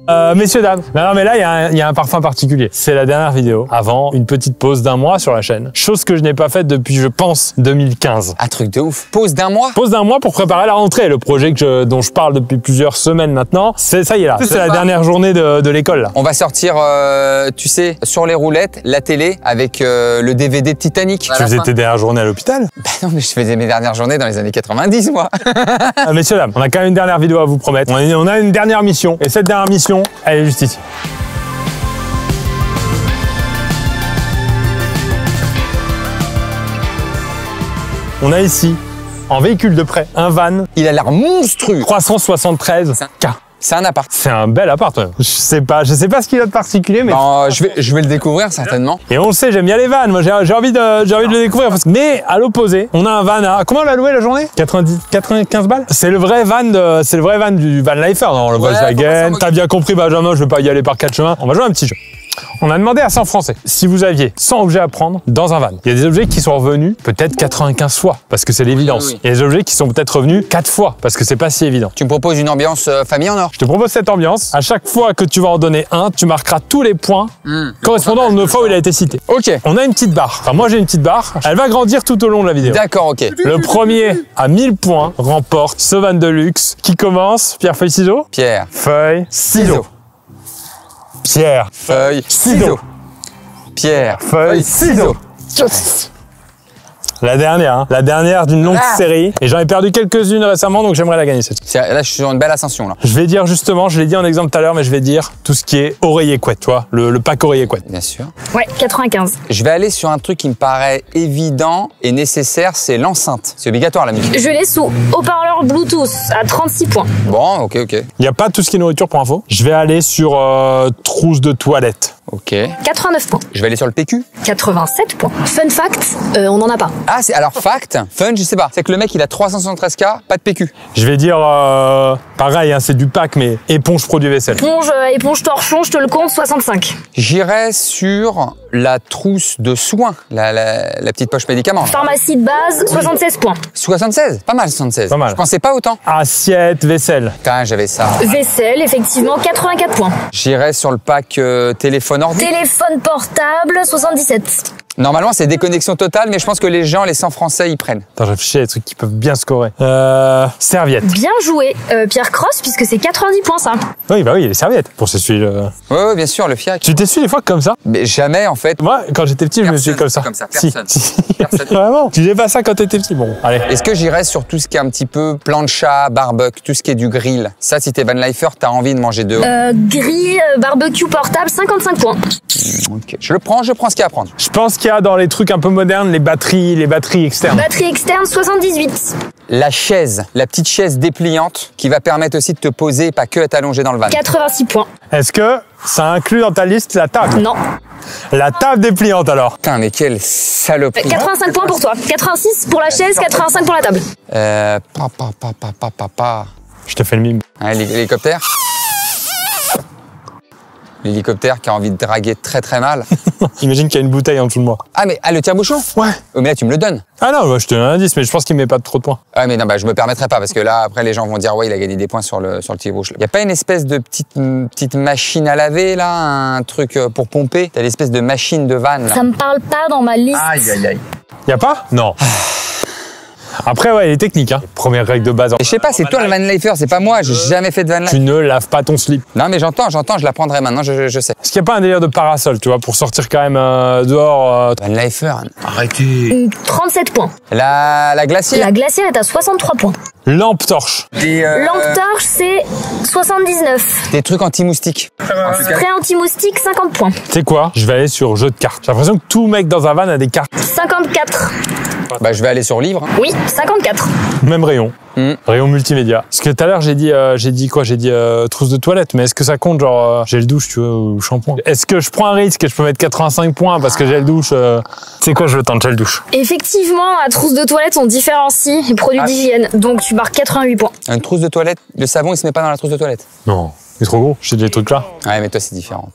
Messieurs, dames, non, mais là, il y a un parfum particulier. C'est la dernière vidéo avant une petite pause d'1 mois sur la chaîne. Chose que je n'ai pas faite depuis, je pense, 2015. Un truc de ouf. Pause d'1 mois? Pause d'1 mois pour préparer la rentrée. Le projet dont je parle depuis plusieurs semaines maintenant, ça y est là. C'est la dernière journée de l'école là. On va sortir, tu sais, sur les roulettes, la télé avec le DVD de Titanic. Tu faisais tes dernières journées à l'hôpital? Bah non, mais je faisais mes dernières journées dans les années 90, moi. Messieurs, dames, on a quand même une dernière vidéo à vous promettre. On a une dernière mission. Et cette dernière mission, elle est juste ici. On a ici, en véhicule de prêt, un van. Il a l'air monstrueux. 373 K. C'est un appart. C'est un bel appart. Je sais pas ce qu'il a de particulier, mais... Non, je vais le découvrir certainement. Et on le sait, j'aime bien les vannes. Moi, j'ai envie de le découvrir. Mais à l'opposé, on a un van à... Comment on l'a loué la journée? 95 balles. C'est le vrai van du Van Lifer dans le Volkswagen. T'as bien compris, Benjamin, je vais pas y aller par 4 chemins. On va jouer à un petit jeu. On a demandé à 100 Français si vous aviez 100 objets à prendre dans un van. Il y a des objets qui sont revenus peut-être 95 fois parce que c'est l'évidence. Oui. Il y a des objets qui sont peut-être revenus 4 fois parce que c'est pas si évident. Tu me proposes une ambiance famille en or. Je te propose cette ambiance. À chaque fois que tu vas en donner un, tu marqueras tous les points correspondant aux 9 fois où il a été cité. Ok. On a une petite barre. Enfin, moi j'ai une petite barre. Elle va grandir tout au long de la vidéo. D'accord, ok. Le premier à 1000 points remporte ce van de luxe qui commence. Pierre, feuille, ciseaux. Pierre. Feuille, ciseaux. Pierre. Feuille. Ciseaux. Pierre. Feuille, ciseaux. Yes. La dernière d'une longue série. Et j'en ai perdu quelques-unes récemment, donc j'aimerais la gagner cette fois. Là, je suis sur une belle ascension, là. Je vais dire justement, je l'ai dit en exemple tout à l'heure, mais je vais dire tout ce qui est oreiller couette, tu vois, le pack oreiller couette. Bien sûr. Ouais, 95. Je vais aller sur un truc qui me paraît évident et nécessaire, c'est l'enceinte. C'est obligatoire, la musique. Je l'ai sous haut-parleur Bluetooth à 36 points. Bon, ok. Il n'y a pas tout ce qui est nourriture pour info. Je vais aller sur trousse de toilette. Ok. 89 points. Je vais aller sur le PQ. 87 points. Fun fact, on n'en a pas. Ah, c'est alors fact, fun, je sais pas. C'est que le mec, il a 373K, pas de PQ. Je vais dire, pareil, hein, c'est du pack, mais éponge produit vaisselle. Éponge torchon, je te le compte, 65. J'irai sur la trousse de soins, la petite poche médicaments. Pharmacie de base, 76 points. 76, pas mal 76. Pas mal. Je pensais pas autant. Assiette, vaisselle. Putain, j'avais ça. Vaisselle, effectivement, 84 points. J'irai sur le pack téléphone ordi. Téléphone portable, 77. Normalement, c'est déconnexion totale, mais je pense que les gens, les 100 Français, ils prennent. Attends, je réfléchis à des trucs qui peuvent bien scorer. Serviette. Bien joué, Pierre Cross, puisque c'est 90 points, ça. Oui, bah oui, les serviettes. Pour s'essuyer le... Ouais, bien sûr, le fiac. Tu t'essuies des fois comme ça? Mais jamais, en fait. Moi, quand j'étais petit, je me suis comme ça. Personne. Personne. Vraiment? Tu faisais pas ça quand t'étais petit? Bon, allez. Est-ce que j'irais sur tout ce qui est un petit peu plancha, barbecue, tout ce qui est du grill? Ça, si t'es Van Lifer, t'as envie de manger dehors. Grill, barbecue portable, 55 points. Ok. Je prends ce qu'il y a à prendre. Je pense qu'il y a dans les trucs un peu modernes les batteries externes. Batterie externe, 78. La chaise, la petite chaise dépliante qui va permettre aussi de te poser, pas que être allongé dans le van. 86 points. Est-ce que ça inclut dans ta liste la table? Non. La table dépliante alors? Putain, mais quelle saloperie. 85 points pour toi. 86 pour la chaise, 85 pour la table. Je te fais le mime. Hein, l'hélicoptère. L'hélicoptère qui a envie de draguer très très mal. Imagine qu'il y a une bouteille en dessous de moi. Ah, mais le tire-bouchon? Ouais. Oh, mais là, tu me le donnes. Ah non, bah, je te donne un indice, mais je pense qu'il met pas trop de points. Ah, mais non, bah, je me permettrai pas parce que là, après, les gens vont dire, ouais, il a gagné des points sur le tire-bouchon. Il y a pas une espèce de petite machine à laver, là, un truc pour pomper? T'as l'espèce de machine de van, là. Ça me parle pas dans ma liste. Aïe. Y a pas? Non. Après, ouais, il est technique, hein. Première règle de base. Et je sais pas, c'est toi le van lifer, c'est pas moi, j'ai jamais fait de van life. Tu ne laves pas ton slip. Non, mais j'entends, je la prendrai maintenant, je sais. Est-ce qu'il n'y a pas un délire de parasol, tu vois, pour sortir quand même dehors Van lifer. Arrêtez. 37 points. La glacière. La glacière est à 63 points. Lampe torche. Lampe torche, c'est 79. Des trucs anti-moustiques. Spray anti-moustique, 50 points. Tu sais quoi? Je vais aller sur jeu de cartes. J'ai l'impression que tout mec dans un van a des cartes. 54. Bah, je vais aller sur livre. Oui, 54. Même rayon. Rayon multimédia. Parce que tout à l'heure, j'ai dit trousse de toilette, mais est-ce que ça compte, genre, gel douche, tu vois, ou shampoing? Est-ce que je prends un risque et je peux mettre 85 points parce que gel douche, c'est quoi, je veux tenter gel douche? Effectivement, à trousse de toilette, on différencie les produits d'hygiène. Donc, tu marques 88 points. Une trousse de toilette, le savon, il se met pas dans la trousse de toilette. Non, c'est trop gros. J'ai des trucs là. Ouais, mais toi, c'est différent.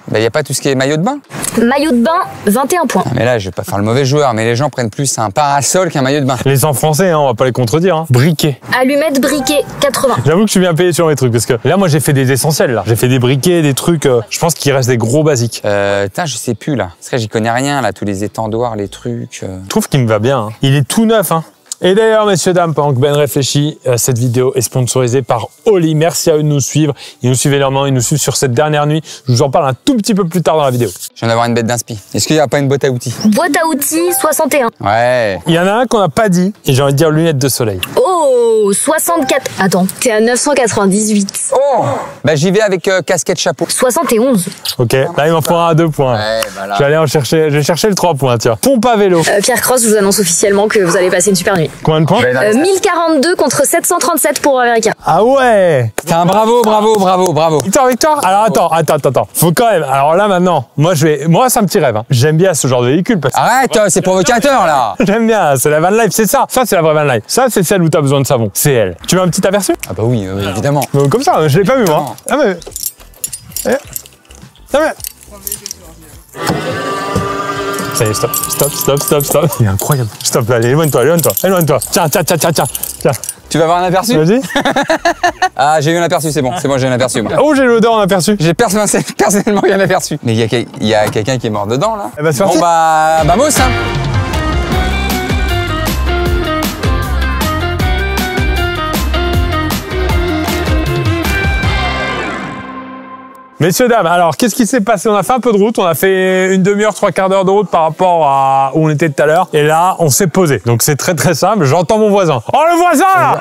Bah, y a pas tout ce qui est maillot de bain? Maillot de bain, 21 points. Ah, mais là, je vais pas faire le mauvais joueur, mais les gens prennent plus un parasol qu'un maillot de bain. Les 100 français, hein, on va pas les contredire. Hein. Briquet. Allumette briquet, 80. J'avoue que je suis bien payé sur mes trucs parce que là, moi, j'ai fait des essentiels. Là, j'ai fait des briquets, des trucs. Je pense qu'il reste des gros basiques. Putain, je sais plus là. Parce que j'y connais rien là, tous les étendoirs, les trucs. Je trouve qu'il me va bien. Hein. Il est tout neuf. Hein. Et d'ailleurs, messieurs, dames, pendant que Ben réfléchit, cette vidéo est sponsorisée par Oli. Merci à eux de nous suivre. Ils nous suivent énormément, ils nous suivent sur cette dernière nuit. Je vous en parle un tout petit peu plus tard dans la vidéo. Je viens d'avoir une bête d'inspi. Est-ce qu'il n'y a pas une boîte à outils? Boîte à outils, 61. Ouais. Il y en a un qu'on n'a pas dit, et j'ai envie de dire lunettes de soleil. Oh, 64. Attends, t'es à 998. Oh, bah j'y vais avec casquette chapeau. 71. Ok, là il m'en faudra 2 points. Ouais, bah là. Je vais aller en chercher, je vais chercher le 3 points, tiens. Pompe à vélo. Pierre Cross, je vous annonce officiellement que vous allez passer une super nuit. Combien de points? 1042 contre 737 pour Américain. Ah ouais. Putain, bravo, bravo, bravo, bravo. Victoire. Alors attends. Faut quand même. Alors là maintenant, moi c'est un petit rêve. Hein. J'aime bien ce genre de véhicule parce que Arrête, c'est provocateur là. j'aime bien. C'est la van life, c'est ça. Ça c'est la vraie van life. Ça c'est celle où t'as besoin de savon. C'est elle. Tu veux un petit aperçu? Ah bah oui, évidemment. Comme ça, je l'ai pas vu moi. Ah mais. Ah mais. Ça y est, stop. Il est incroyable. Stop, allez, éloigne-toi. Tiens. Tu vas avoir un aperçu? Vas-y. Ah, j'ai eu un aperçu, c'est bon, j'ai un aperçu. Moi. Oh, j'ai l'odeur en aperçu. J'ai personnellement eu un aperçu. Mais il y a quelqu'un qui est mort dedans là. Eh ben, c'est parti. Bon bah, vamos hein. Messieurs, dames, alors qu'est-ce qui s'est passé? On a fait un peu de route, on a fait une demi-heure, 3/4 d'heure de route par rapport à où on était tout à l'heure. Et là, on s'est posé. Donc c'est très simple, j'entends mon voisin. Oh le voisin là!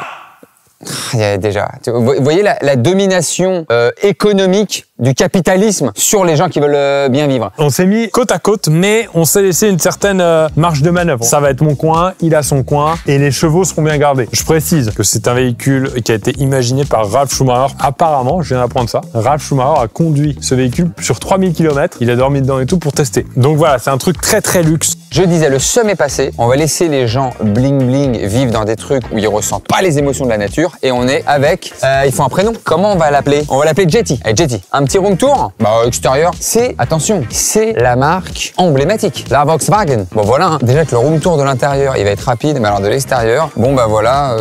Il y a déjà. Vous voyez la domination économique du capitalisme sur les gens qui veulent bien vivre. On s'est mis côte à côte, mais on s'est laissé une certaine marge de manœuvre. Ça va être mon coin, il a son coin, et les chevaux seront bien gardés. Je précise que c'est un véhicule qui a été imaginé par Ralf Schumacher. Apparemment, je viens d'apprendre ça, Ralf Schumacher a conduit ce véhicule sur 3000 km. Il a dormi dedans et tout pour tester. Donc voilà, c'est un truc très luxe. Je disais, le seum est passé. On va laisser les gens bling vivre dans des trucs où ils ressentent pas les émotions de la nature. Et on est avec... il faut un prénom. Comment on va l'appeler? On va l'appeler Jetty. Allez, Jetty. Un petit room tour. Bah, extérieur. C'est, attention, c'est la marque emblématique. La Volkswagen. Bon, voilà. Hein. Déjà que le room tour de l'intérieur, il va être rapide. Mais alors de l'extérieur, bon, bah voilà...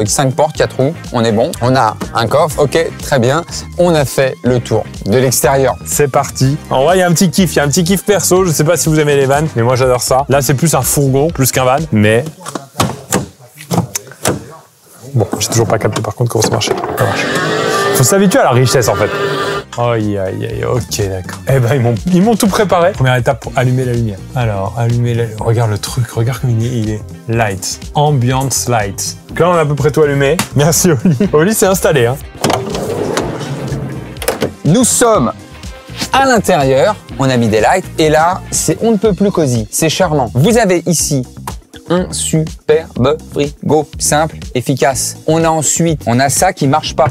5 portes, 4 roues, on est bon. On a un coffre, ok, très bien. On a fait le tour de l'extérieur. C'est parti. En vrai, il y a un petit kiff perso. Je sais pas si vous aimez les vannes, mais moi j'adore ça. Là, c'est plus un fourgon, plus qu'un van, mais... Bon, j'ai toujours pas capté par contre comment ça marchait. Ça marche. Faut s'habituer à la richesse en fait. Aïe, ok, d'accord. Eh ben, ils m'ont tout préparé. Première étape pour allumer la lumière. Alors, allumer la... Regarde le truc, regarde comme il est. Lights. Ambiance lights. Donc là, on a à peu près tout allumé. Merci, Oli. Oli s'est installé, hein. Nous sommes à l'intérieur. On a mis des lights. Et là, on ne peut plus cosy. C'est charmant. Vous avez ici un superbe frigo. Simple, efficace. On a ça qui marche pas.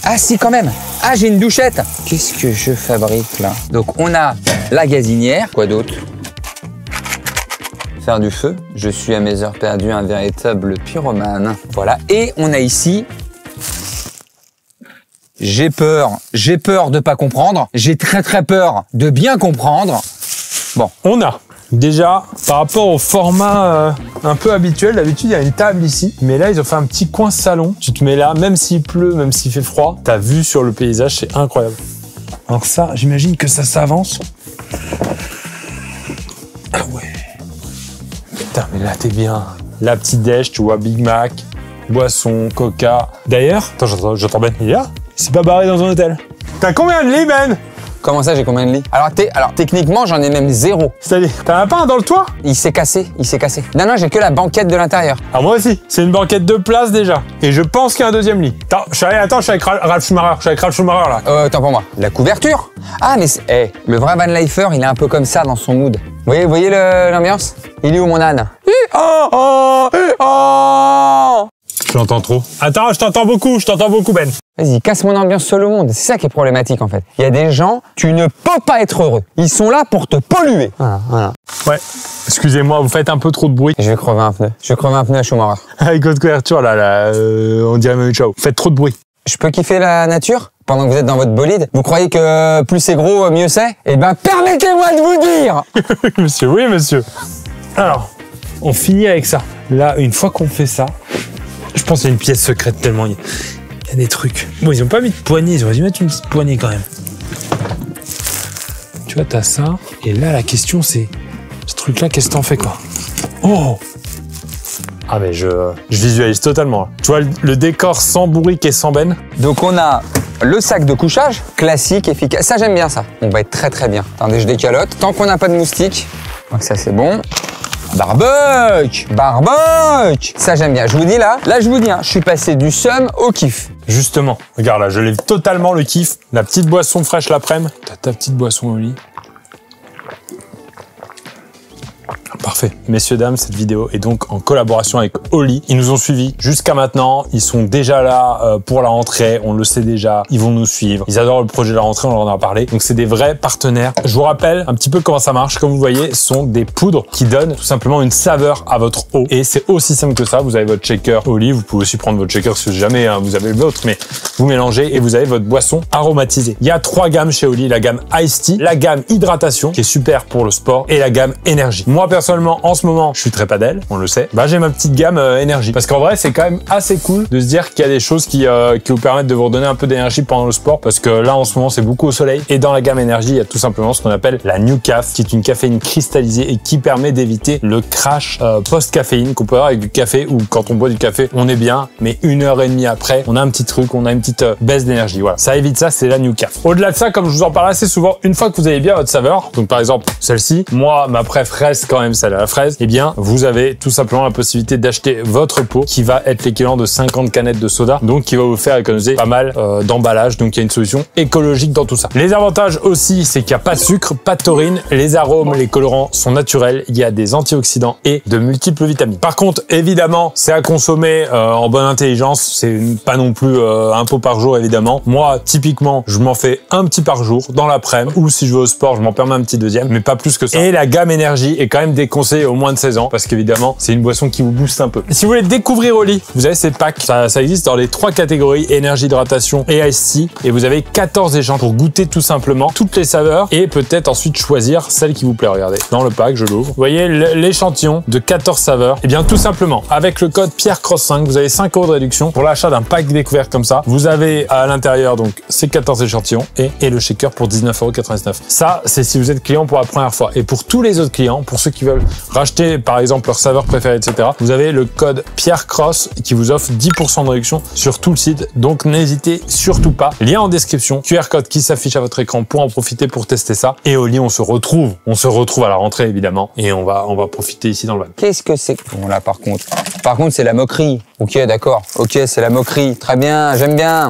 Ah si, quand même. Ah, j'ai une douchette. Qu'est-ce que je fabrique là? Donc on a la gazinière. Quoi d'autre? Faire du feu. Je suis à mes heures perdues un véritable pyromane. Voilà. Et on a ici... J'ai peur de pas comprendre. J'ai très peur de bien comprendre. Bon. On a déjà, par rapport au format un peu habituel, d'habitude il y a une table ici, mais là ils ont fait un petit coin salon. Tu te mets là, même s'il pleut, même s'il fait froid, t'as vue sur le paysage, c'est incroyable. Alors ça, j'imagine que ça s'avance. Ah ouais. Putain, mais là t'es bien. La petite déj, tu vois, Big Mac, boisson, coca. D'ailleurs, attends, j'entends Ben, il est là. Il s'est pas barré dans un hôtel. T'as combien de lits, Ben? Comment ça, j'ai combien de lits? Alors techniquement, j'en ai même 0. C'est-à-dire, t'en as pas un dans le toit? Il s'est cassé. Non, j'ai que la banquette de l'intérieur. Ah, moi aussi. C'est une banquette de place déjà. Et je pense qu'il y a un deuxième lit. Attends, je suis avec Ralf Schumacher. Je suis avec Ralf Schumacher là. Attends pour moi. La couverture? Ah, mais le vrai van lifer, il est un peu comme ça dans son mood. Vous voyez l'ambiance? Il est où mon âne? Je l'entends trop. Attends, je t'entends beaucoup, Ben. Vas-y, casse mon ambiance sur le monde. C'est ça qui est problématique, en fait. Il y a des gens, tu ne peux pas être heureux. Ils sont là pour te polluer. Voilà. Ouais. Excusez-moi, vous faites un peu trop de bruit. Je vais crever un pneu. À Schumacher. Avec votre couverture, là, on dirait même ciao. Vous faites trop de bruit. Je peux kiffer la nature? pendant que vous êtes dans votre bolide. Vous croyez que plus c'est gros, mieux c'est? Eh ben, permettez-moi de vous dire. Monsieur, oui, monsieur. Alors, on finit avec ça. Là, une fois qu'on fait ça, je pense qu'il y a une pièce secrète tellement il y a des trucs. Bon, ils ont pas mis de poignée, ils auraient dû mettre une petite poignée quand même. Tu vois, t'as ça. Et là, la question, c'est... Ce truc-là, qu'est-ce que t'en fais, quoi? Oh! Ah, mais je visualise totalement. Là. Tu vois, le décor sans bourrique et sans benne. Donc, on a le sac de couchage, classique, efficace. Ça, j'aime bien ça. On va être très, très bien. Attendez, je décalote. Tant qu'on n'a pas de moustiques. Donc, ça, c'est bon. Barbecue! Barbecue! Ça, j'aime bien. Je vous dis là, je vous dis, hein, je suis passé du seum au kiff. Justement. Regarde là, je lève totalement le kiff. La petite boisson fraîche l'après-midi. T'as ta petite boisson au lit. Parfait. Messieurs, dames, cette vidéo est donc en collaboration avec Oli. Ils nous ont suivis jusqu'à maintenant. Ils sont déjà là pour la rentrée. On le sait déjà. Ils vont nous suivre. Ils adorent le projet de la rentrée. On en a parlé. Donc, c'est des vrais partenaires. Je vous rappelle un petit peu comment ça marche. Comme vous voyez, ce sont des poudres qui donnent tout simplement une saveur à votre eau. Et c'est aussi simple que ça. Vous avez votre shaker Oli. Vous pouvez aussi prendre votre shaker si jamais vous avez le vôtre. Mais vous mélangez et vous avez votre boisson aromatisée. Il y a 3 gammes chez Oli. La gamme Ice Tea, la gamme Hydratation, qui est super pour le sport, et la gamme Énergie. Moi, personnellement, en ce moment, je suis très padel, on le sait. Bah, j'ai ma petite gamme énergie. Parce qu'en vrai, c'est quand même assez cool de se dire qu'il y a des choses qui vous permettent de vous redonner un peu d'énergie pendant le sport. Parce que là, en ce moment, c'est beaucoup au soleil. Et dans la gamme énergie, il y a tout simplement ce qu'on appelle la New Caf, qui est une caféine cristallisée et qui permet d'éviter le crash post-caféine qu'on peut avoir avec du café, ou quand on boit du café, on est bien, mais 1h30 après, on a un petit truc, on a une petite baisse d'énergie. Voilà, ça évite ça, c'est la New Caf. Au-delà de ça, comme je vous en parle assez souvent, une fois que vous avez bien votre saveur, donc par exemple celle-ci, moi, ma préf reste quand même celle à la fraise, eh bien, vous avez tout simplement la possibilité d'acheter votre pot qui va être l'équivalent de 50 canettes de soda, donc qui va vous faire économiser pas mal d'emballage. Donc, il y a une solution écologique dans tout ça. Les avantages aussi, c'est qu'il n'y a pas de sucre, pas de taurine, les arômes, les colorants sont naturels, il y a des antioxydants et de multiples vitamines. Par contre, évidemment, c'est à consommer en bonne intelligence, c'est pas non plus un pot par jour, évidemment. Moi, typiquement, je m'en fais un petit par jour dans l'après-midi, ou si je vais au sport, je m'en permets un petit deuxième, mais pas plus que ça. Et la gamme énergie est quand même déconseillée au moins de 16 ans, parce qu'évidemment, c'est une boisson qui vous booste un peu. Et si vous voulez découvrir Oli, vous avez ces packs. Ça existe dans les 3 catégories, énergie, hydratation et Ice Tea. Et vous avez 14 échanges pour goûter tout simplement toutes les saveurs et peut-être ensuite choisir celle qui vous plaît. Regardez, dans le pack, je l'ouvre. Vous voyez l'échantillon de 14 saveurs. Et bien, tout simplement, avec le code PIERRECROSS5, vous avez 5 € de réduction pour l'achat d'un pack découvert comme ça. Vous avez à l'intérieur donc ces 14 échantillons et le shaker pour 19,99 €. Ça, c'est si vous êtes client pour la première fois. Et pour tous les autres clients, pour ceux qui veulent racheter par exemple leur saveur préférée, etc., vous avez le code PIERRECROSS qui vous offre 10% de réduction sur tout le site. Donc n'hésitez surtout pas. Lien en description, QR code qui s'affiche à votre écran pour en profiter pour tester ça. Et Oli, on se retrouve à la rentrée évidemment, et on va profiter ici dans le van. Qu'est-ce que c'est? Bon là par contre c'est la moquerie. Ok, d'accord. Ok, c'est la moquerie. Très bien, j'aime bien.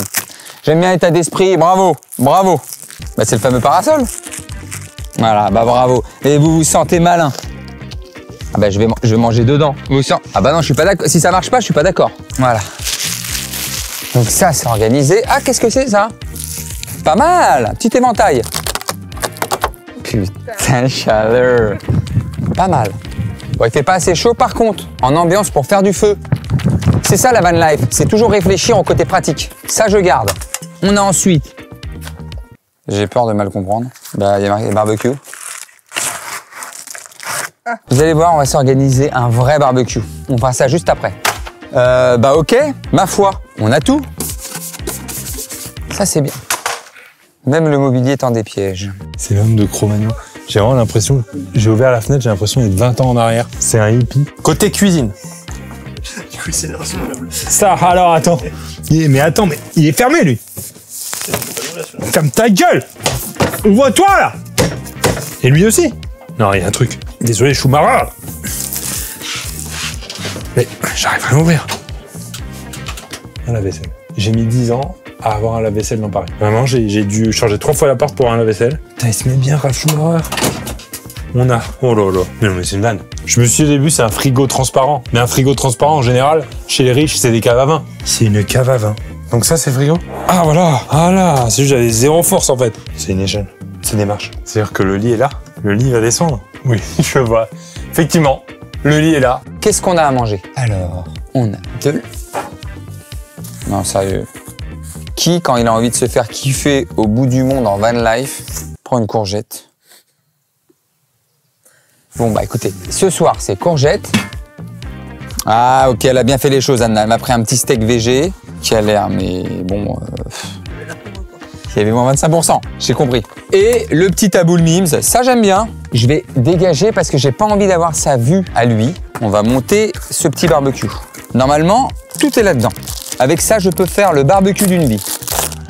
J'aime bien l'état d'esprit. Bravo, bravo. Bah c'est le fameux parasol. Voilà, bah bravo. Et vous vous sentez malin. Ah bah je vais manger dedans. Vous sentez... Ah bah non, je suis pas d'accord. Si ça marche pas, je suis pas d'accord. Voilà. Donc ça, c'est organisé. Ah, qu'est-ce que c'est ça? Pas mal. Petit éventail. Putain, chaleur. Pas mal. Bon, il fait pas assez chaud par contre. En ambiance pour faire du feu. C'est ça la van life. C'est toujours réfléchir au côté pratique. Ça, je garde. On a ensuite... J'ai peur de mal comprendre. Bah, il y a marqué barbecue. Vous allez voir, on va s'organiser un vrai barbecue. On fera ça juste après. Bah ok, ma foi, on a tout. Ça c'est bien. Même le mobilier tend des pièges. C'est l'homme de Cro-Magnon. J'ai vraiment l'impression, j'ai ouvert la fenêtre, j'ai l'impression d'être 20 ans en arrière. C'est un hippie. Côté cuisine. Ça, alors attends. Mais attends, mais il est fermé lui. Ferme ta gueule. Ouvre-toi là. Et lui aussi. Non, il y a un truc. Désolé, Schumacher. Mais j'arrive à l'ouvrir. Un lave-vaisselle. J'ai mis 10 ans à avoir un lave-vaisselle dans Paris. Vraiment, j'ai dû changer 3 fois la porte pour un lave-vaisselle. Putain, il se met bien, Raph Schumacher. On a... Oh là là. Mais c'est une vanne. Je me suis dit au début, c'est un frigo transparent. Mais un frigo transparent, en général, chez les riches, c'est des caves à vin. C'est une cave à vin. Donc ça, c'est frigo. Ah voilà. Ah là. C'est juste, j'avais 0 force en fait. C'est une échelle. C'est des marches. C'est-à-dire que le lit est là. Le lit va descendre. Oui, je vois. Effectivement, le lit est là. Qu'est-ce qu'on a à manger? Alors, on a de... Non, sérieux. Qui, quand il a envie de se faire kiffer au bout du monde en van life, prend une courgette. Bon, bah écoutez, ce soir, c'est courgette. Ah, ok, elle a bien fait les choses, Anna. Elle m'a pris un petit steak végé qui a l'air, mais bon... il y avait moins 25%, j'ai compris. Et le petit taboul Mims, ça j'aime bien. Je vais dégager parce que j'ai pas envie d'avoir sa vue à lui. On va monter ce petit barbecue. Normalement, tout est là-dedans. Avec ça, je peux faire le barbecue d'une vie.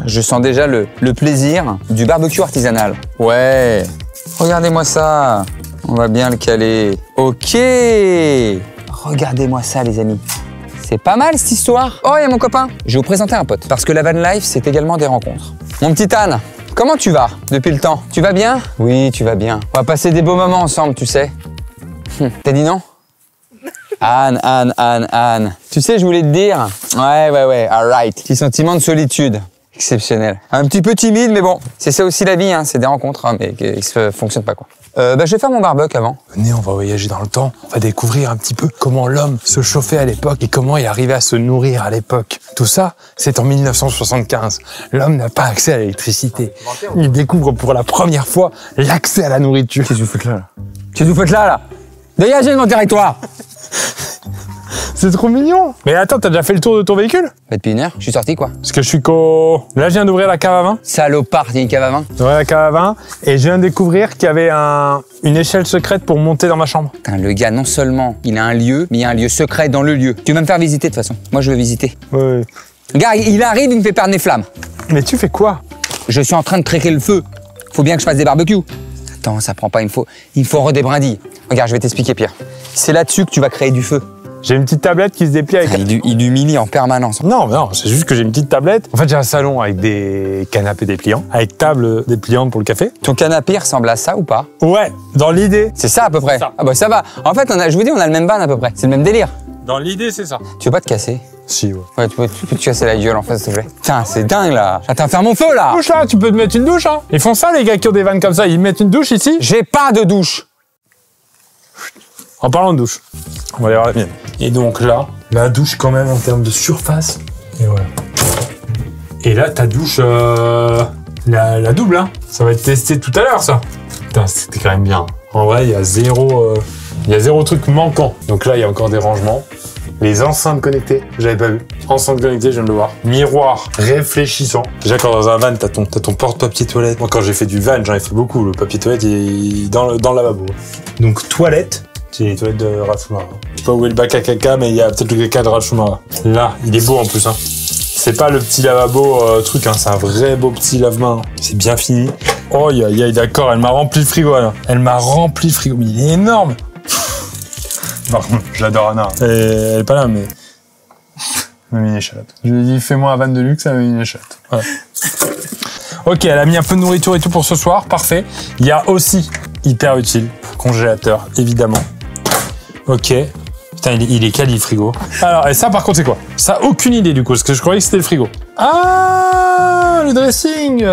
Je sens déjà le plaisir du barbecue artisanal. Ouais, regardez-moi ça. On va bien le caler. Ok. Regardez-moi ça, les amis. C'est pas mal, cette histoire. Oh, il y a mon copain. Je vais vous présenter un pote. Parce que la van life, c'est également des rencontres. Mon petit Anne, comment tu vas depuis le temps? Tu vas bien? Oui, tu vas bien. On va passer des beaux moments ensemble, tu sais. T'as dit non? Anne. Tu sais, je voulais te dire. Ouais, alright. Petit sentiment de solitude. Exceptionnel. Un petit peu timide, mais bon, c'est ça aussi la vie, hein. C'est des rencontres, hein, mais qui ne fonctionnent pas, quoi. Je vais faire mon barbecue avant. Venez, on va voyager dans le temps. On va découvrir un petit peu comment l'homme se chauffait à l'époque et comment il arrivait à se nourrir à l'époque. Tout ça, c'est en 1975. L'homme n'a pas accès à l'électricité. Il découvre pour la première fois l'accès à la nourriture. Qu'est-ce que vous faites là? Qu'est-ce que vous faites là? Dégagez de mon territoire! C'est trop mignon. Mais attends, t'as déjà fait le tour de ton véhicule? Depuis une heure, je suis sorti, quoi. Parce que je suis Là, je viens d'ouvrir la cave à vin. Salopard, il y a une cave à vin. J'ouvrais la cave à vin et je viens de découvrir qu'il y avait une échelle secrète pour monter dans ma chambre. Putain, le gars, non seulement il a un lieu, mais il y a un lieu secret dans le lieu. Tu vas me faire visiter, de toute façon. Moi, je veux visiter. Ouais. Le gars, il arrive, il me fait perdre mes flammes. Mais tu fais quoi? Je suis en train de craquer le feu. Faut bien que je fasse des barbecues. Attends, ça prend pas, il me faut redébrindir. Regarde, je vais t'expliquer, Pierre. C'est là-dessus que tu vas créer du feu. J'ai une petite tablette qui se déplie avec... Il humilie en permanence. Non, c'est juste que j'ai une petite tablette. En fait, j'ai un salon avec des canapés dépliants, avec table dépliante pour le café. Ton canapé ressemble à ça ou pas? Ouais, dans l'idée. C'est ça à peu près. Ça. Ah bah ça va. En fait, je vous dis, on a le même ban à peu près. C'est le même délire. Dans l'idée, c'est ça. Tu veux pas te casser? Si, ouais. Ouais, tu peux te casser la gueule en fait, s'il te plaît. Putain, c'est dingue là. J'attends faire mon feu là. Douche là, tu peux te mettre une douche, hein. Ils font ça, les gars qui ont des vannes comme ça. Ils mettent une douche ici. J'ai pas de douche. En parlant de douche, on va aller voir la mienne. Et donc là, la douche quand même en termes de surface. Et voilà. Et là, ta douche, la double, hein. Ça va être testé tout à l'heure, ça. Putain, c'était quand même bien. En vrai, il y a zéro truc manquant. Donc là, il y a encore des rangements. Les enceintes connectées, j'avais pas vu. Enceinte connectée, je viens de le voir. Miroir réfléchissant. Déjà, quand dans un van, t'as ton porte-papier toilette. Moi, quand j'ai fait du van, j'en ai fait beaucoup. Le papier toilette est dans le lavabo. Donc, toilette. C'est les toilettes de Rachumara. Je sais pas où est le bac à caca, mais il y a peut-être le caca de Rachumara. Là, il est beau en plus, hein. C'est pas le petit lavabo truc, hein. C'est un vrai beau petit lave-main. C'est bien fini. Oh, d'accord, elle m'a rempli le frigo, là. Elle m'a rempli le frigo. Mais il est énorme. Par contre, j'adore Anna. Elle est pas là, mais... Elle m'a mis une échalote. Je lui ai dit, fais-moi un van de luxe, elle m'a mis une échalote. Voilà. Ok, elle a mis un peu de nourriture et tout pour ce soir, parfait. Il y a aussi, hyper utile, congélateur, évidemment. Ok. Putain, il est quali le frigo. Alors, et ça par contre, c'est quoi? Ça, aucune idée du coup, parce que je croyais que c'était le frigo. Ah, le dressing.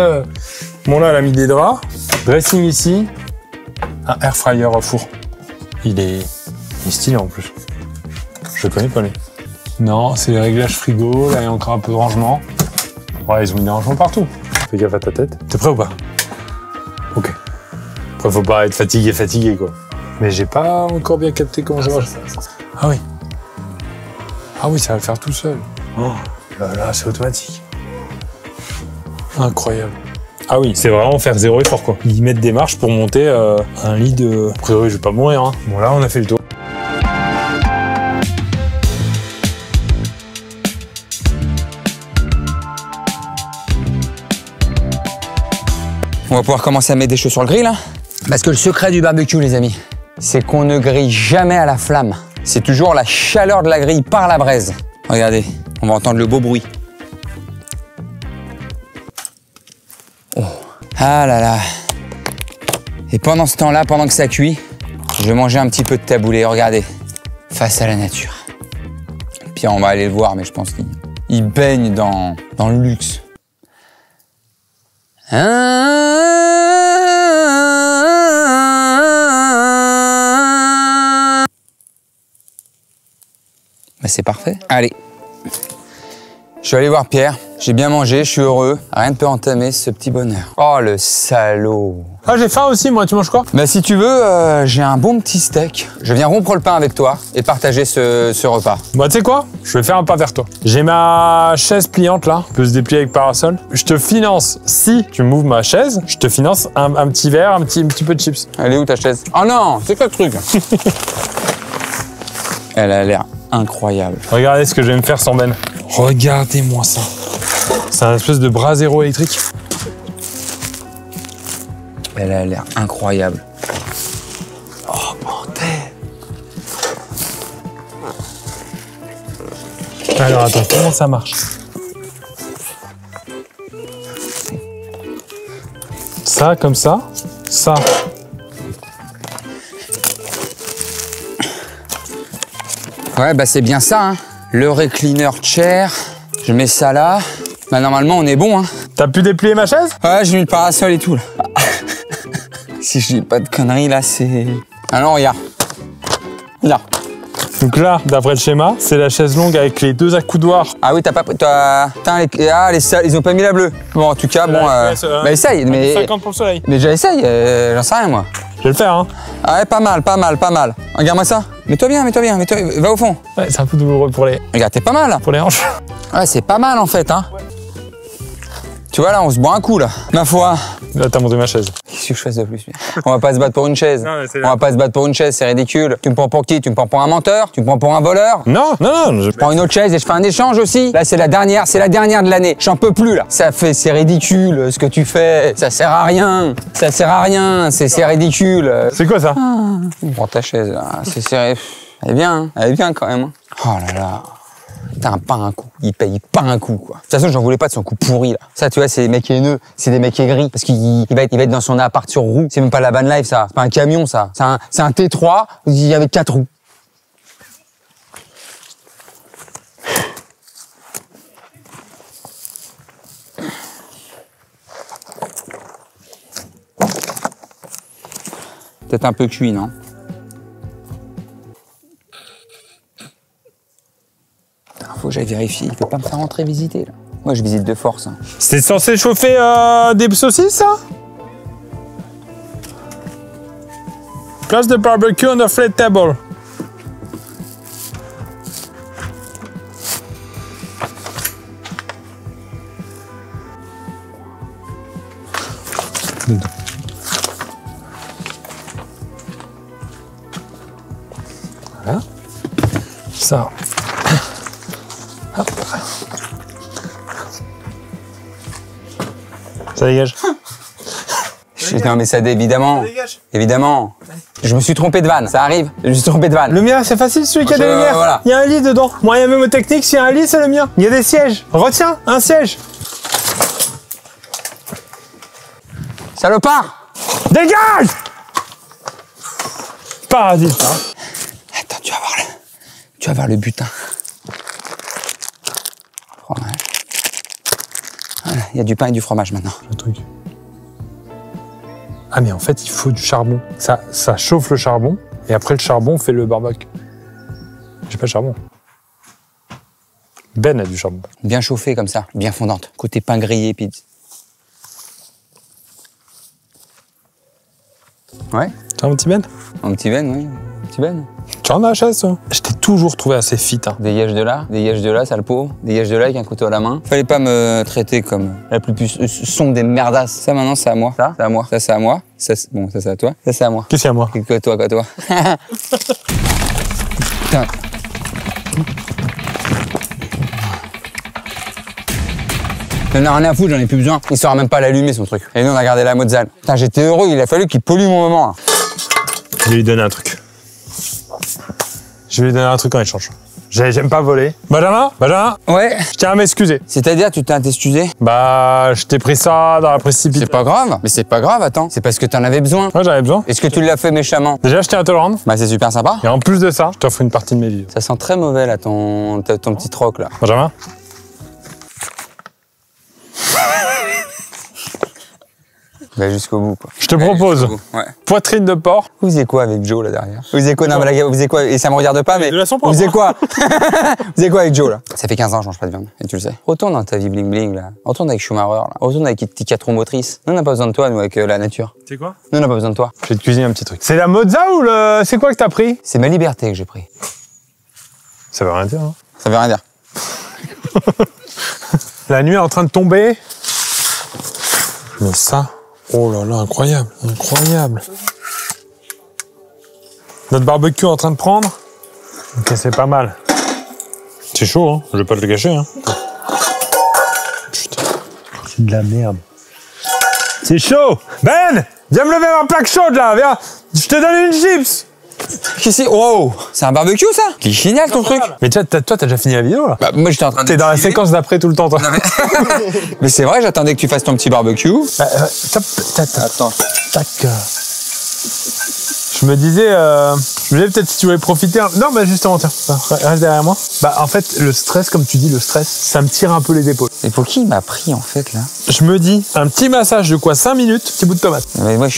Bon là, elle a mis des draps. Dressing ici. Un air fryer au four. Il est stylé en plus. Je connais pas lui. Non, c'est les réglages frigo. Là, il y a encore un peu de rangement. Ouais, ils ont mis des rangements partout. Fais gaffe à ta tête. T'es prêt ou pas? Ok. Après, faut pas être fatigué quoi. Mais j'ai pas encore bien capté comment ça marche. Ah oui. Ah oui, ça va le faire tout seul. Oh là, c'est automatique. Incroyable. Ah oui, c'est vraiment faire zéro effort quoi. Ils mettent des marches pour monter un lit de... A priori, je vais pas mourir. Hein. Bon là, on a fait le tour. On va pouvoir commencer à mettre des choses sur le grill, hein. Parce que le secret du barbecue, les amis, c'est qu'on ne grille jamais à la flamme. C'est toujours la chaleur de la grille par la braise. Regardez, on va entendre le beau bruit. Oh. Ah là là. Et pendant ce temps-là, pendant que ça cuit, je vais manger un petit peu de taboulé. Regardez, face à la nature. Puis on va aller le voir, mais je pense qu'il baigne dans le luxe. Bah c'est parfait. Allez, Je suis allé voir Pierre, j'ai bien mangé, je suis heureux. Rien ne peut entamer ce petit bonheur. Oh, le salaud. Ah, j'ai faim aussi, moi. Tu manges quoi? Bah, si tu veux, j'ai un bon petit steak. Je viens rompre le pain avec toi et partager ce repas. Bah, tu sais quoi? Je vais faire un pas vers toi. J'ai ma chaise pliante, là. Peut se déplier avec parasol. Je te finance, si tu m'ouvres ma chaise, je te finance un petit verre, un petit peu de chips. Elle est où ta chaise? Oh non, c'est quoi ce truc? Elle a l'air incroyable. Regardez ce que je vais me faire sans Ben. Regardez-moi ça. C'est un espèce de brasero électrique. Elle a l'air incroyable. Oh, bordel. Alors, attends, comment ça marche? Ça, comme ça. Ça. Ouais, bah c'est bien ça, hein. Le recliner chair. Je mets ça là. Bah normalement, on est bon, hein. T'as pu déplier ma chaise? Ouais, j'ai mis le parasol et tout, là. Si je dis pas de conneries, là, c'est... Ah non, regarde. Regarde. Donc là, d'après le schéma, c'est la chaise longue avec les deux accoudoirs. Ah oui, t'as pas... Putain, les salles, ils ont pas mis la bleue. Bon, en tout cas, bon... bah essaye, mais... 50 pour le soleil. Mais déjà essaye, j'en sais rien, moi. Je vais le faire, hein. Ah ouais, pas mal, pas mal, pas mal. Regarde-moi ça. Mets-toi bien, va au fond. Ouais, c'est un peu douloureux pour les Regarde, t'es pas mal. pour les hanches. Ouais, c'est pas mal, en fait, hein. Tu vois, là, on se boit un coup, là. Ma foi. Là, t'as monté ma chaise. Qu'est-ce que je fasse de plus? On va pas se battre pour une chaise. Non, mais c'est On va pas se battre pour une chaise, c'est ridicule. Tu me prends pour qui? Tu me prends pour un menteur? Tu me prends pour un voleur? Non, non, non. Je prends une autre chaise et je fais un échange aussi. Là, c'est la dernière de l'année. J'en peux plus, là. C'est ridicule, ce que tu fais. Ça sert à rien. Ça sert à rien. C'est ridicule. C'est quoi ça? Prends ta chaise, là. Elle est bien, hein. Elle est bien, quand même. Oh là là. Putain, pas un coup. Il paye pas un coup, quoi. De toute façon, j'en voulais pas de son coup pourri, là. Ça, tu vois, c'est des mecs haineux, c'est des mecs aigris. Parce qu'il va être dans son appart sur roue. C'est même pas la van life, ça. C'est pas un camion, ça. C'est un T3 avec 4 roues. Peut-être un peu cuit, non? Faut que j'aille vérifier. Il peut pas me faire rentrer visiter, là. Moi, je visite de force. Hein. C'est censé chauffer des saucisses, ça? Place de barbecue on a flat table. Voilà. Ça. Hop. Ça dégage. Non mais ça, évidemment. Ça dégage. Évidemment. Je me suis trompé de vanne, ça arrive. Je me suis trompé de vanne. Le mien, c'est facile, celui qui a des lumières. Voilà. Il y a un lit dedans. Moyen mémotechnique, s'il y a un lit, c'est le mien. Il y a des sièges. Retiens, un siège. Salopard! Dégage! Paradis, ça. Attends, tu vas voir le butin. Fromage. Voilà, il y a du pain et du fromage maintenant. Le truc. Ah, mais en fait, il faut du charbon. Ça chauffe le charbon, et après le charbon fait le barbecue. J'ai pas de charbon. Ben a du charbon. Bien chauffée comme ça, bien fondante. Côté pain grillé, pizza. Ouais. Tu as un petit Ben? Un petit ben, oui. Un petit ben. Tu en as la chaise, toi? Je t'ai toujours trouvé assez fit, hein. Des de là, sale peau. Des de là avec un couteau à la main. Fallait pas me traiter comme la plus sombre des merdasses. Ça maintenant, c'est à moi. Ça, c'est à moi. Ça, c'est à moi. Ça, bon, ça, c'est à toi. Ça, c'est à moi. Qu'est-ce qu'il y a, moi? Quoi, toi. Putain. J'en ai rien à foutre, j'en ai plus besoin. Il saura même pas l'allumer, son truc. Et nous, on a gardé la Mozart. Putain, j'étais heureux, il a fallu qu'il pollue mon moment. Là. Je vais lui donner un truc. Je vais lui donner un truc en échange. J'aime pas voler. Benjamin? Ouais. Je tiens à m'excuser. C'est-à-dire, tu t'es excusé? Bah, je t'ai pris ça dans la précipitation. C'est pas grave. Mais c'est pas grave, attends. C'est parce que t'en avais besoin. Ouais, j'avais besoin. Est-ce que tu l'as fait méchamment? Déjà, je tiens à te le rendre. Bah, c'est super sympa. Et en plus de ça, je t'offre une partie de mes vivres. Ça sent très mauvais, là, ton petit troc, là. Benjamin? Va jusqu'au bout, quoi. Je te propose Ouais. poitrine de porc. Vous faisiez quoi avec Joe là derrière? Vous faisiez quoi? Non, mais vous faisiez quoi? Et ça me regarde pas, mais. De la Vous faisiez quoi? Vous faisiez quoi avec Joe là? Ça fait 15 ans que je mange pas de viande, et tu le sais. Retourne dans ta vie bling bling là. Retourne avec Schumacher là. Retourne avec tes 4 roues motrices. Nous on n'a pas besoin de toi, nous, avec la nature. C'est quoi? Nous on n'a pas besoin de toi. Je vais te cuisiner un petit truc. C'est la mozza ou le. C'est quoi que t'as pris? C'est ma liberté que j'ai pris. Ça veut rien dire, hein. Ça veut rien dire. La nuit est en train de tomber. Mais ça. Oh là là, incroyable. Incroyable. Notre barbecue est en train de prendre. Ok, c'est pas mal. C'est chaud, hein. Je vais pas te le cacher, hein. Putain. C'est de la merde. C'est chaud. Ben! Viens me lever ma plaque chaude là, viens. Je te donne une chips. Qu'est-ce que c'est? Wow! C'est un barbecue ça? Il est génial ton truc! Mais toi, t'as déjà fini la vidéo là? Bah, moi j'étais en train de. T'es dans la séquence d'après tout le temps, toi. Non, mais, mais c'est vrai, j'attendais que tu fasses ton petit barbecue. Attends. Tac. Je me disais peut-être si tu voulais profiter. Non, bah justement, tiens, reste derrière moi. Bah en fait, le stress, comme tu dis, le stress, ça me tire un peu les épaules. Et pour qui il m'a pris en fait là? Je me dis, un petit massage de quoi 5 minutes, petit bout de tomate. Mais moi je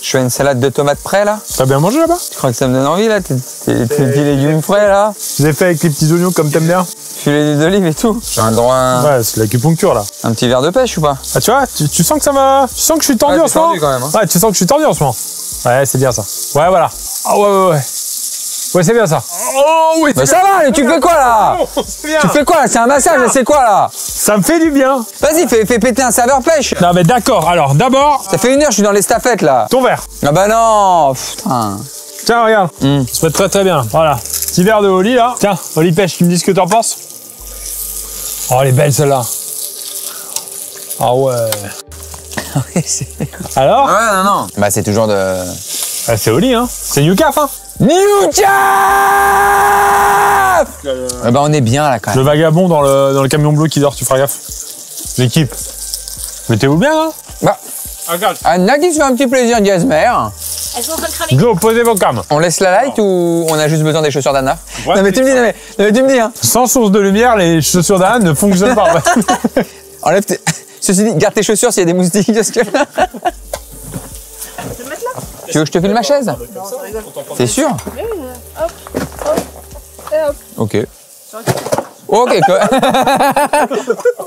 suis à une salade de tomates près là. T'as bien mangé là-bas? Tu crois que ça me donne envie là? Tes petits légumes frais là? Je l'ai fait avec les petits oignons comme t'aimes bien. Filet d'huile d'olive et tout. J'ai un droit à Ouais, c'est l'acupuncture là. un petit verre de pêche ou pas? Ah tu vois, tu sens que ça va. Tu sens que je suis tendu Ouais, en ce moment? tendu quand même, hein. Ouais, tu sens que je suis tendu en ce moment. Ouais, c'est bien ça. Ouais, voilà. Ah ouais. Ouais, c'est bien ça. Oh oui, Bah ça va, tu fais quoi là? Oh, c'est bien. Tu fais quoi là? C'est un massage, c'est quoi là? Ça me fait du bien. Vas-y, fais péter un serveur pêche. Non mais d'accord, alors d'abord, Ça fait 1 heure, je suis dans l'estafette là. ton verre. Ah bah non, putain. Tiens, regarde. Ça se met très très bien. Voilà. Petit verre de Oli là. Tiens, Oli Pêche, tu me dis ce que t'en penses? Oh, elle est belle celle-là. Ah ouais. Alors? Ouais, non. Bah c'est toujours de... Ah, c'est Oli, hein. C'est Newcaf, hein. Newcaf. Bah on est bien là quand Le même. vagabond dans le camion bleu qui dort, tu feras gaffe. L'équipe. Mettez-vous bien, hein. Bah, Regarde. Anna qui se fait un petit plaisir, Gazmer. Elles sont en train de cramer. Go, posez vos cams. On laisse la light ou on a juste besoin des chaussures d'Anna? Ouais, Non mais tu me dis, non mais tu me dis hein. Sans source de lumière, les chaussures d'Anne ne fonctionnent pas. Enlève tes... Ceci dit, garde tes chaussures s'il y a des moustiques parce que... Tu veux que je te file ma chaise? T'es sûr? Ok. Ok, quoi.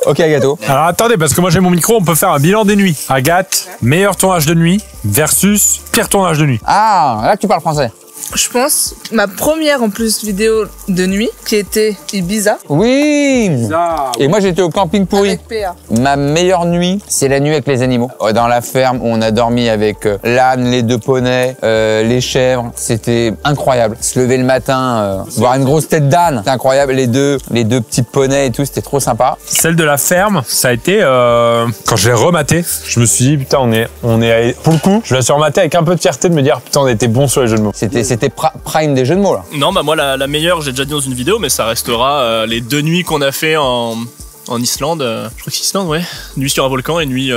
Ok, gâteau. Alors attendez, parce que moi j'ai mon micro, on peut faire un bilan des nuits. Agathe, meilleur tournage de nuit versus pire tournage de nuit. Ah, là tu parles français. Je pense ma première en plus vidéo de nuit qui était Ibiza Oui. Et moi j'étais au camping pourri. avec PA. Ma meilleure nuit, c'est la nuit avec les animaux. Dans la ferme où on a dormi avec l'âne, les 2 poneys, les chèvres. C'était incroyable. Se lever le matin, voir une grosse tête d'âne, c'était incroyable. Les deux petits poneys et tout, c'était trop sympa. Celle de la ferme, ça a été quand je l'ai rematé, je me suis dit putain on est pour le coup, je l'ai rematé avec un peu de fierté de me dire putain on était bon sur les jeux de mots. C'était prime des jeux de mots là. Non, bah moi la meilleure, j'ai déjà dit dans une vidéo, mais ça restera les 2 nuits qu'on a fait en Islande. Je crois que c'est Islande, ouais. Nuit sur un volcan et nuit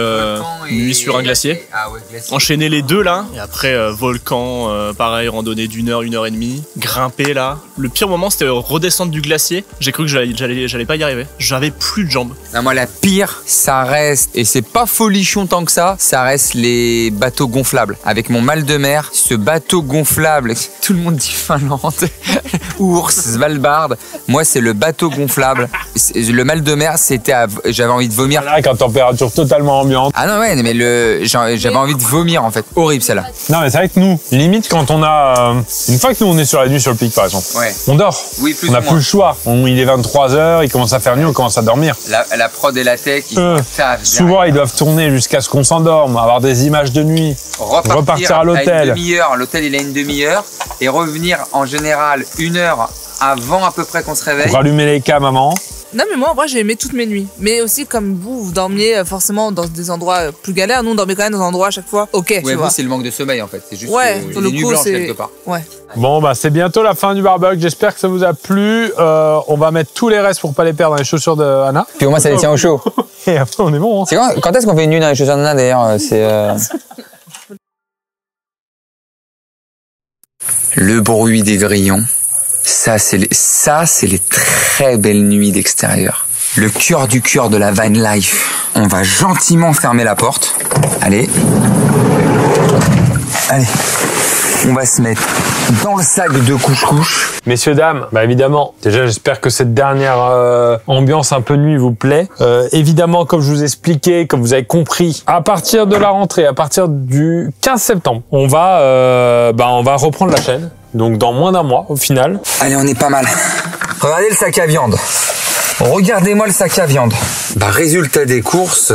sur un glacier. Ah ouais, glacier. Enchaîner les 2 là, et après volcan, pareil, randonnée d'1 heure, 1 heure et demie, grimper là. Le pire moment c'était redescendre du glacier. J'ai cru que j'allais pas y arriver. J'avais plus de jambes. Non, moi la pire, ça reste, et c'est pas folichon tant que ça reste les bateaux gonflables. Avec mon mal de mer, ce bateau gonflable, tout le monde dit Finlande, Ours, Svalbard. Moi c'est le bateau gonflable. Le mal de mer, j'avais envie de vomir. Là, quand température totalement ambiante. Ah non ouais, mais j'avais envie de vomir en fait. Horrible celle-là. Non mais c'est vrai que nous, limite quand on a une fois que nous on est sur la nuit sur le pic par exemple, Ouais. on dort. Oui, plus on ou n'a moins. plus le choix. Il est 23h, il commence à faire nuit, on commence à dormir. La prod et la tech, ils savent. Souvent ils doivent tourner jusqu'à ce qu'on s'endorme, avoir des images de nuit, repartir à l'hôtel. Une demi-heure. L'hôtel il a une demi-heure et revenir en général 1 heure avant à peu près qu'on se réveille. pour allumer les cams avant. Non mais moi en vrai j'ai aimé toutes mes nuits. Mais aussi comme vous dormiez forcément dans des endroits plus galères. Nous on dormait quand même dans un endroit à chaque fois. Ok, Ouais, tu vous vois. c'est le manque de sommeil en fait. C'est juste Ouais, les sur le nuits coup blanches c'est... quelque part. Ouais. Bon bah c'est bientôt la fin du barbecue, j'espère que ça vous a plu. On va mettre tous les restes pour pas les perdre dans les chaussures de Anna. Puis au moins ça les tient au chaud. Et après on est bon. Hein. C'est quand est-ce qu'on fait une nuit dans les chaussures d'Anna d'ailleurs? C'est le bruit des grillons. Ça c'est les très belles nuits d'extérieur. Le cœur du cœur de la van life. On va gentiment fermer la porte. Allez. Allez. On va se mettre dans le sac de couche-couche. Messieurs, dames, bah évidemment, déjà j'espère que cette dernière ambiance un peu nuit vous plaît. Évidemment, comme je vous ai expliqué, comme vous avez compris, à partir de la rentrée, à partir du 15 septembre, on va reprendre la chaîne. Donc dans moins d'un mois au final. Allez, on est pas mal. Regardez le sac à viande. Regardez-moi le sac à viande. Bah, résultat des courses,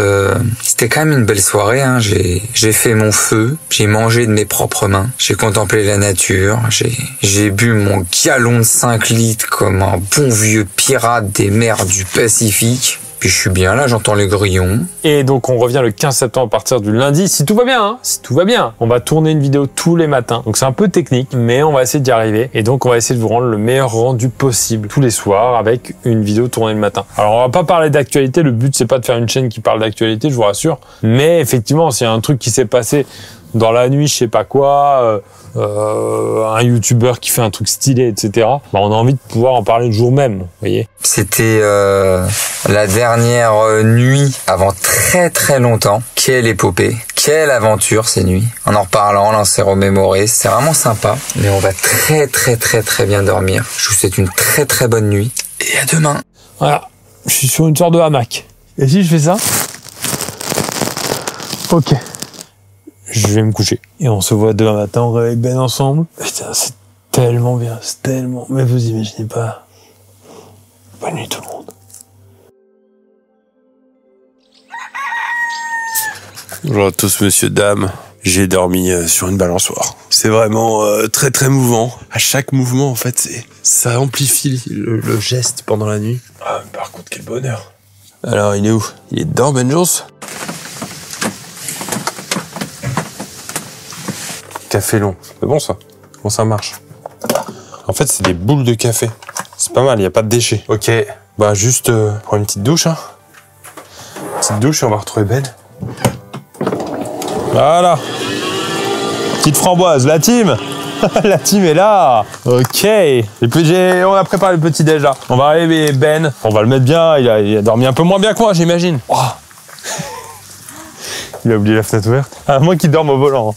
c'était quand même une belle soirée. Hein. J'ai fait mon feu, j'ai mangé de mes propres mains, j'ai contemplé la nature, j'ai bu mon gallon de 5 litres comme un bon vieux pirate des mers du Pacifique. Puis je suis bien là, j'entends les grillons. Et donc on revient le 15 septembre à partir du lundi, si tout va bien, hein, si tout va bien. On va tourner une vidéo tous les matins. Donc c'est un peu technique, mais on va essayer d'y arriver. Et donc on va essayer de vous rendre le meilleur rendu possible tous les soirs avec une vidéo tournée le matin. Alors on va pas parler d'actualité, le but c'est pas de faire une chaîne qui parle d'actualité, je vous rassure. Mais effectivement, s'il y a un truc qui s'est passé dans la nuit, je sais pas quoi, un youtubeur qui fait un truc stylé, etc. Bah, on a envie de pouvoir en parler le jour même, vous voyez. C'était la dernière nuit avant très très longtemps. Quelle épopée, quelle aventure ces nuits. En reparlant, on s'est remémoré, c'est vraiment sympa. Mais on va très très très très bien dormir. Je vous souhaite une très très bonne nuit et à demain. Voilà, je suis sur une sorte de hamac. Et si je fais ça? Ok. Je vais me coucher. Et on se voit demain matin, on réveille Ben ensemble. Putain, c'est tellement bien, c'est tellement... Mais vous imaginez pas. Bonne nuit tout le monde. Bonjour à tous, monsieur, dame. J'ai dormi sur une balançoire. C'est vraiment très très mouvant. À chaque mouvement, en fait, ça amplifie le geste pendant la nuit. Ah, mais par contre, quel bonheur. Alors, il est où? Il est dedans, Ben Jones? Café long. C'est bon ça? Comment ça marche? En fait, c'est des boules de café. C'est pas mal, il n'y a pas de déchets. Ok, bah juste prendre une petite douche. Hein. Petite douche et on va retrouver Ben. Voilà. Petite framboise, la team. La team est là. Ok. Et puis on a préparé le petit déj là. On va réveiller Ben. On va le mettre bien. Il a dormi un peu moins bien que moi, j'imagine. Oh. Il a oublié la fenêtre ouverte. À moins qu'il dorme au volant.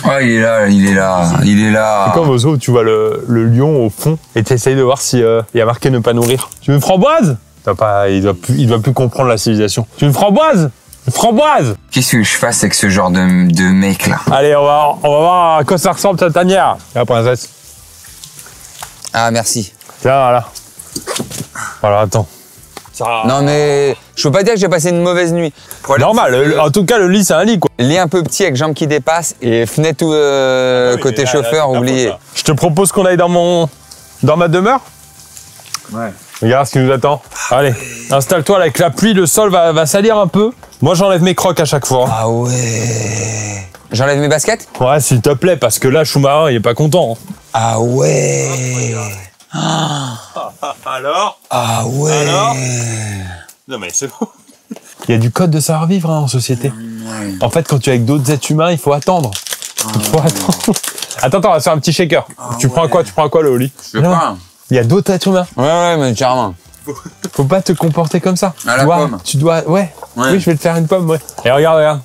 Ouais, il est là, il est là, il est là. C'est comme au zoo, tu vois le lion au fond et tu essayes de voir si il y a marqué ne pas nourrir. Tu veux une framboise? Il doit plus comprendre la civilisation. Tu veux une framboise? Une framboise! Qu'est-ce que je fasse avec ce genre de mec là? Allez, on va voir à quoi ça ressemble cette tanière. La princesse. Ah, merci. Tiens, voilà. Voilà, attends. Non mais je peux pas dire que j'ai passé une mauvaise nuit. Normal, en tout cas le lit c'est un lit quoi. Lit un peu petit avec jambes qui dépassent et fenêtre côté chauffeur, oublié. Je te propose qu'on aille dans ma demeure. Ouais. Regarde ce qui nous attend. Allez, installe-toi avec la pluie, le sol va salir un peu. Moi j'enlève mes crocs à chaque fois. Ah ouais. J'enlève mes baskets? Ouais, s'il te plaît, parce que là Schumacher il est pas content. Ah ouais. Alors? Ah ouais. Alors? Non mais c'est bon. Il y a du code de savoir-vivre hein, en société. En fait, quand tu es avec d'autres êtres humains, il faut attendre. Il faut attendre. Attends, on va faire un petit shaker. Tu prends quoi le Oli? Je sais pas. Il y a d'autres êtres humains. Ouais, mais carrément. Faut pas te comporter comme ça. À la pomme. Tu dois... Ouais. Oui, je vais te faire une pomme, ouais. Et regarde.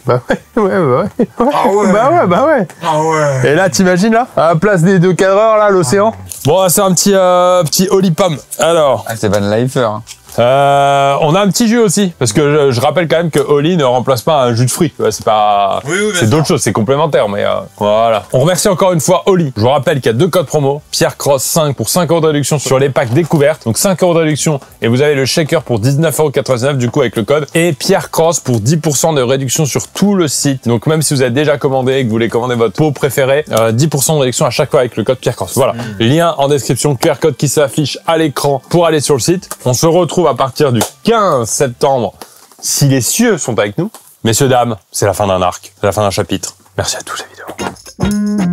Bah ouais. Ah ouais. Bah ouais. Ah ouais. Et là, t'imagines là, à la place des deux cadreurs là, l'océan. Bon, c'est un petit Oli pomme. Alors. Ah, c'est Van Lifer. Hein. On a un petit jus aussi, parce que je rappelle quand même que Oli ne remplace pas un jus de fruits. C'est pas, c'est d'autres choses, c'est complémentaire, mais voilà. On remercie encore une fois Oli. Je vous rappelle qu'il y a 2 codes promo. Pierre Cross 5 pour 5 € de réduction sur les packs découvertes. Donc 5 € de réduction et vous avez le shaker pour 19,99 € du coup avec le code. Et Pierre Cross pour 10% de réduction sur tout le site. Donc même si vous avez déjà commandé et que vous voulez commander votre pot préféré, 10% de réduction à chaque fois avec le code Pierre Cross. Voilà. Lien en description, QR code qui s'affiche à l'écran pour aller sur le site. On se retrouve à partir du 15 septembre, si les cieux sont avec nous. Messieurs, dames, c'est la fin d'un arc, c'est la fin d'un chapitre. Merci à tous, évidemment.